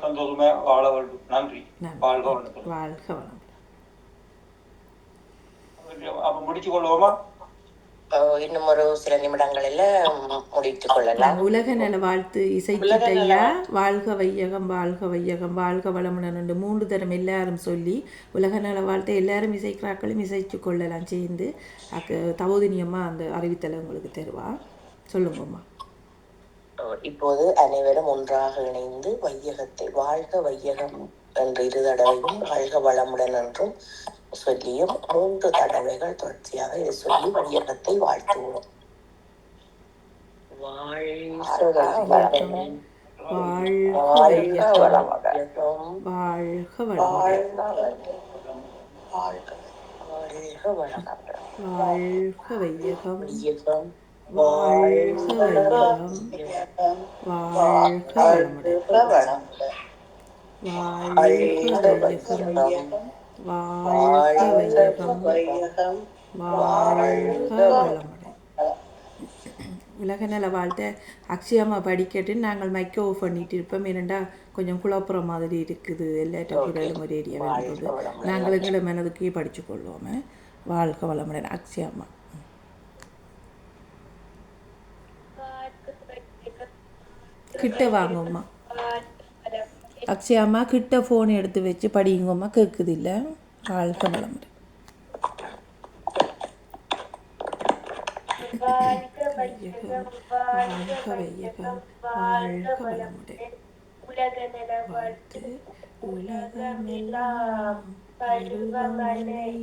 சந்தோஷமே வாழ வேண்டும். நன்றி. வாழ்க வளமுடன். வாழ்க வளமுடன். முடிச்சு கொள்வோமா? இன்னும் ஒரு சில நிமிடங்களில் முடித்துக் கொள்ளலாம். உலக நல வாழ்த்து இசைக்கிட்டையா வாழ்க வையகம் வாழ்க வையகம் வாழ்க வளமுடன் என்று 3 தரம் எல்லாரும் சொல்லி உலக நல வாழ்த்தை எல்லாரும் இசைக்கிறாக்களும் இசைச்சு கொள்ளலாம் சேர்ந்து. தவோதினியம்மா அந்த அறிவித்தலை உங்களுக்கு தருவா, சொல்லுங்கம்மா. இப்போது அனைவரும் ஒன்றாக இணைந்து வையகத்தை வாழ்க வையகம் என்று 2 தடவையும் வாழ்க வளமுடன் என்றும் சொல்லியும் 3 தடவைகள் தொடர்ச்சியாக இதை சொல்லி வையகத்தை வாழ்த்துவோம். வாழ்க வையகம் வாழ்க வளமுடன் வாழ்க வளமுடன் வாழ்க வளமுடன் வாழ்க வையகம் வாழ்க வையகம் வாழ்க வளமுடன் வாழ்க வையகம் வாழ்க வையகம் வாழ்க வளமுடன். உலக நல வாழ்த்தை அக்ஷயம்மா படிக்கட்டு நாங்கள் மைக்க ஆஃப் பண்ணிட்டு இருப்போம். ஏனெண்டா கொஞ்சம் குழப்புற மாதிரி இருக்குது, எல்லாட்ட குரலும் ஒரு ஏரியா வரும்போது நாங்கள் எங்களை மனதுக்கே படித்து கொள்வோமே. வாழ்க வளமுடன் அக்ஷயம்மா. கிட்ட வாங்கம்மா அக்ஷயம்மா, கிட்ட ஃபோன் எடுத்து வச்சு படிங்கம்மா, கேட்குது இல்லை. வாழ்க வளமுடன். வாழ்க வையகம் வாழ்க வையகம் வாழ்க வளமுடன். வாழ்த்து உலகமெல்லாம் பருவமழை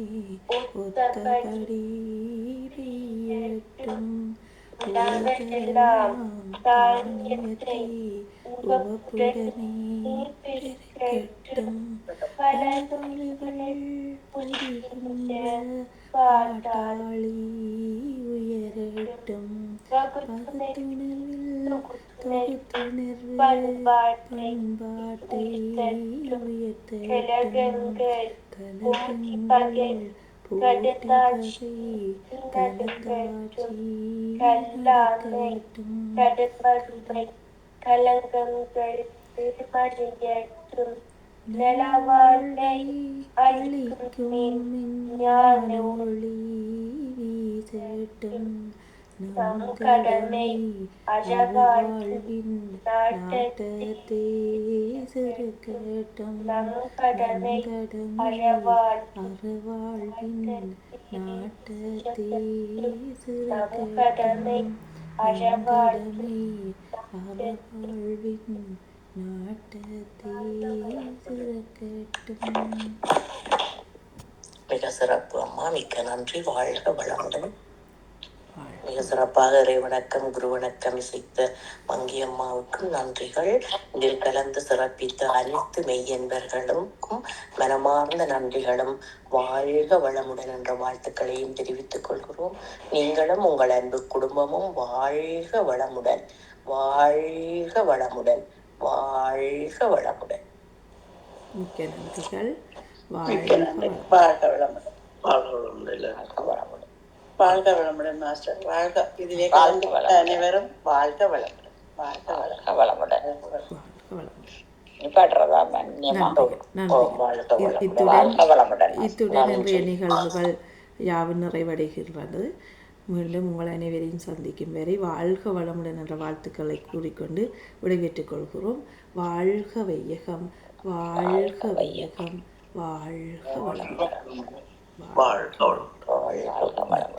ஒத்தபடி பெய்யட்டும். உலகெல்லாம் தானியத்தை உவப்புடனே பெருக்கட்டும். பல தொழில்கள் புரிகின்ற பாட்டாளி உயரட்டும். பகுத்துணர்வில் தொகுத்துணர்வு பண்பாட்டை உயர்த்தட்டும். கலகங்கள் போட்டி கலந்தாட்சி கலக்கட்டும். கலங்கங்கள் திருமழியட்டும். நலவாழ்வை அளிக்கும் ஞான ஒளி வீசட்டும். நம் கடமை அறவாழ்வின் நாட்டத்தை சிறுக்கட்டும். நம் கடமை அறவாழ்வின் நாட்டத்தை சிறுக்கட்டும். நம் கடமை அறவாழ்வின் நாட்டத்தை சிறுக்கட்டும். மிக சிறப்பு அம்மா, மிக்க நன்றி. வாழ்க வளமுடன். மிக சிறப்பாக இறை வணக்கம் குரு வணக்கம் இசைத்த மங்கியம்மாவுக்கும் நன்றிகள். இதில் கலந்து சிறப்பித்த அனைத்து மெய்யன்பர்களுக்கும் மனமார்ந்த நன்றிகளும் வாழ்க வளமுடன் என்ற வாழ்த்துக்களையும் தெரிவித்துக் கொள்கிறோம். நீங்களும் உங்கள் அன்பு குடும்பமும் வாழ்க வளமுடன் வாழ்க வளமுடன் வாழ்க வளமுடன். மிக்க நன்றிகள். மிக்க நன்றி. வாழ்க வளமுடன். வாழ்க வளமுடன். வாழ்க வளமுடன் மாஸ்டர். வாழ்க இதிலே கலந்து அனைவரும் வாழ்க வளமுடன். வாழ்க வளமுடன். வளமுடன். இத்துடன் இன்றைய நிகழ்வுகள் யாவும் நிறைவடைகின்றது. மீண்டும் உங்கள் அனைவரையும் சந்திக்கும் வரை வாழ்க வளமுடன் என்ற வாழ்த்துக்களை கூறிக்கொண்டு விடைபெற்றுக் கொள்கிறோம். வாழ்க வையகம் வாழ்க வையகம் வாழ்க வளமுடன். வாழ்க வளமுடன்.